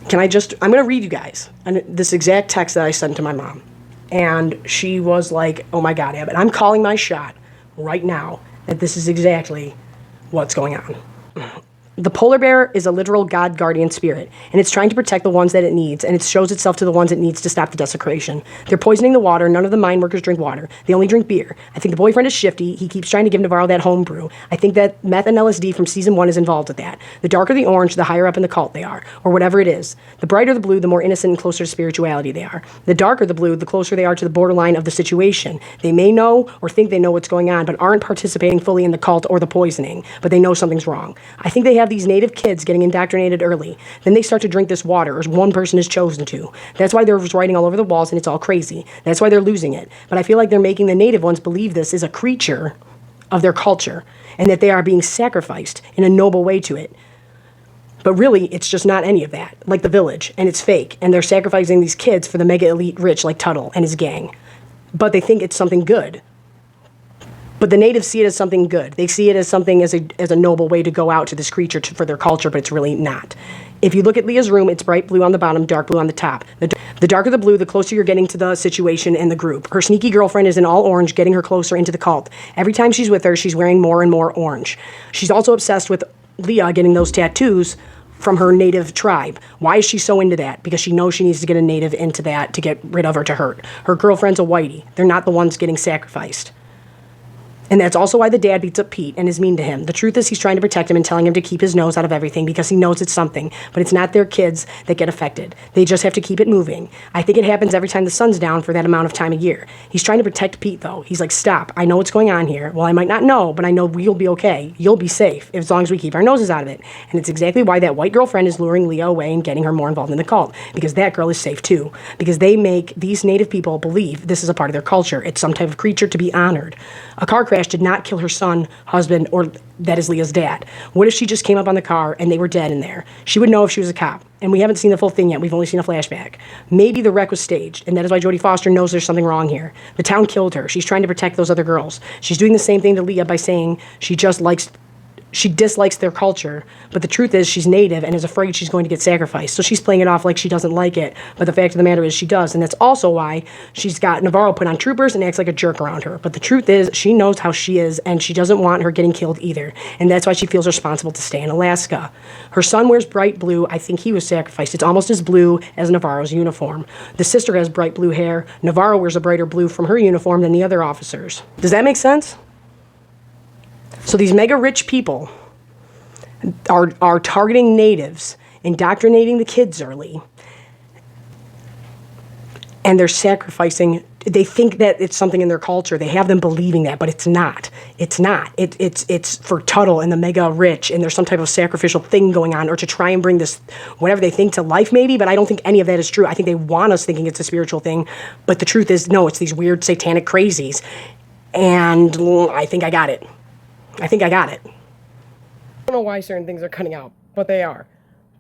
I'm going to read you guys this exact text that I sent to my mom. And she was like, oh my God, Abbott, I'm calling my shot right now that this is exactly what's going on. The polar bear is a literal god guardian spirit, and it's trying to protect the ones that it needs, and it shows itself to the ones it needs to stop the desecration. They're poisoning the water. None of the mine workers drink water. They only drink beer. I think the boyfriend is shifty. He keeps trying to give Navarro that home brew. I think that meth and LSD from season 1 is involved with that. The darker the orange, the higher up in the cult they are, or whatever it is. The brighter the blue, the more innocent and closer to spirituality they are. The darker the blue, the closer they are to the borderline of the situation. They may know or think they know what's going on, but aren't participating fully in the cult or the poisoning, but they know something's wrong. I think they have these native kids getting indoctrinated early. Then they start to drink this water, or one person is chosen to. That's why they're writing all over the walls, and it's all crazy. That's why they're losing it. But I feel like they're making the native ones believe this is a creature of their culture, and that they are being sacrificed in a noble way to it. But really, it's just not any of that, like the village, and it's fake, and they're sacrificing these kids for the mega elite rich like Tuttle and his gang. But they think it's something good. But the natives see it as something good. They see it as something as a noble way to go out to this creature for their culture, but it's really not. If you look at Leah's room, it's bright blue on the bottom, dark blue on the top. The darker the blue, the closer you're getting to the situation and the group. Her sneaky girlfriend is in all orange, getting her closer into the cult. Every time she's with her, she's wearing more and more orange. She's also obsessed with Leah getting those tattoos from her native tribe. Why is she so into that? Because she knows she needs to get a native into that to get rid of her to hurt. Her girlfriend's a whitey. They're not the ones getting sacrificed. And that's also why the dad beats up Pete and is mean to him. The truth is he's trying to protect him and telling him to keep his nose out of everything because he knows it's something. But it's not their kids that get affected. They just have to keep it moving. I think it happens every time the sun's down for that amount of time a year. He's trying to protect Pete, though. He's like, stop. I know what's going on here. Well, I might not know, but I know you'll be okay. You'll be safe as long as we keep our noses out of it. And it's exactly why that white girlfriend is luring Leah away and getting her more involved in the cult. Because that girl is safe, too. Because they make these native people believe this is a part of their culture. It's some type of creature to be honored. A car crash did not kill her son, husband, or that is Leah's dad. What if she just came up on the car and they were dead in there? She would know if she was a cop. And we haven't seen the full thing yet. We've only seen a flashback. Maybe the wreck was staged, and that is why Jodie Foster knows there's something wrong here. The town killed her. She's trying to protect those other girls. She's doing the same thing to Leah by saying she dislikes their culture, but the truth is she's native and is afraid she's going to get sacrificed. So she's playing it off like she doesn't like it, but the fact of the matter is she does, and that's also why she's got Navarro put on troopers and acts like a jerk around her. But the truth is she knows how she is, and she doesn't want her getting killed either, and that's why she feels responsible to stay in Alaska. Her son wears bright blue. I think he was sacrificed. It's almost as blue as Navarro's uniform. The sister has bright blue hair. Navarro wears a brighter blue from her uniform than the other officers. Does that make sense? So these mega rich people are targeting natives, indoctrinating the kids early, and they're sacrificing. They think that it's something in their culture. They have them believing that, but it's not. It's not. It's for Tuttle and the mega rich, and there's some type of sacrificial thing going on, or to try and bring this, whatever they think, to life maybe, but I don't think any of that is true. I think they want us thinking it's a spiritual thing, but the truth is, no, it's these weird satanic crazies, and I think I got it. I don't know why certain things are cutting out, but they are.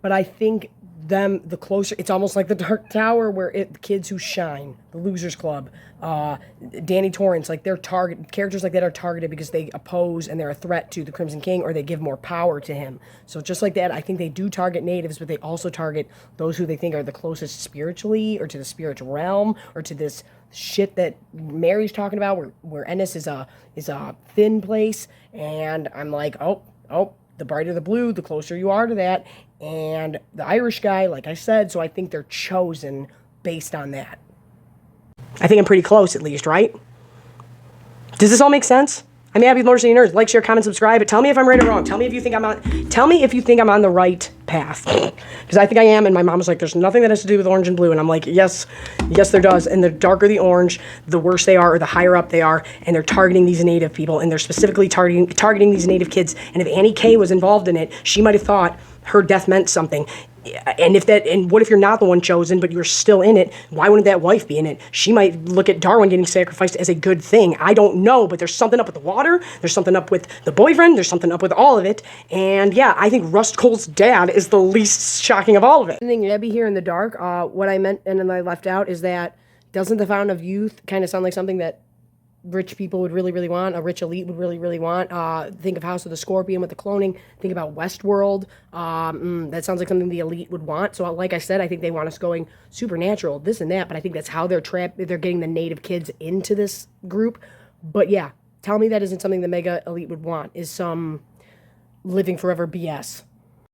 But I think the closer, it's almost like the Dark Tower, where the kids who shine, the Losers Club, Danny Torrance, like characters like that are targeted because they oppose and they're a threat to the Crimson King, or they give more power to him. So just like that, I think they do target natives, but they also target those who they think are the closest spiritually, or to the spiritual realm, or to this shit that Mary's talking about, where Ennis is a thin place, and I'm like, oh, the brighter the blue, the closer you are to that. And the Irish guy, like I said, so I think they're chosen based on that. I think I'm pretty close, at least, right? Does this all make sense? I'm Abby with MotorCityNerds. Like, share, comment, subscribe. Tell me if I'm right or wrong. Tell me if you think I'm on the right path. Because I think I am, and my mom was like, there's nothing that has to do with orange and blue. And I'm like, yes, there does. And the darker the orange, the worse they are, or the higher up they are. And they're targeting these native people, and they're specifically targeting these native kids. And if Annie K was involved in it, she might have thought her death meant something. And what if you're not the one chosen, but you're still in it? Why wouldn't that wife be in it? She might look at Darwin getting sacrificed as a good thing. I don't know, but there's something up with the water. There's something up with the boyfriend. There's something up with all of it. And yeah, I think Rust Cole's dad is the least shocking of all of it. Abby here in the dark. What I meant and then I left out is that, doesn't the Fountain of Youth kind of sound like something that rich people would really, really want, a rich elite would really, really want. Think of House of the Scorpion with the cloning. Think about Westworld. That sounds like something the elite would want. So like I said, I think they want us going supernatural, this and that, but I think that's how they're getting the native kids into this group. But yeah, tell me that isn't something the mega elite would want, is some living forever BS.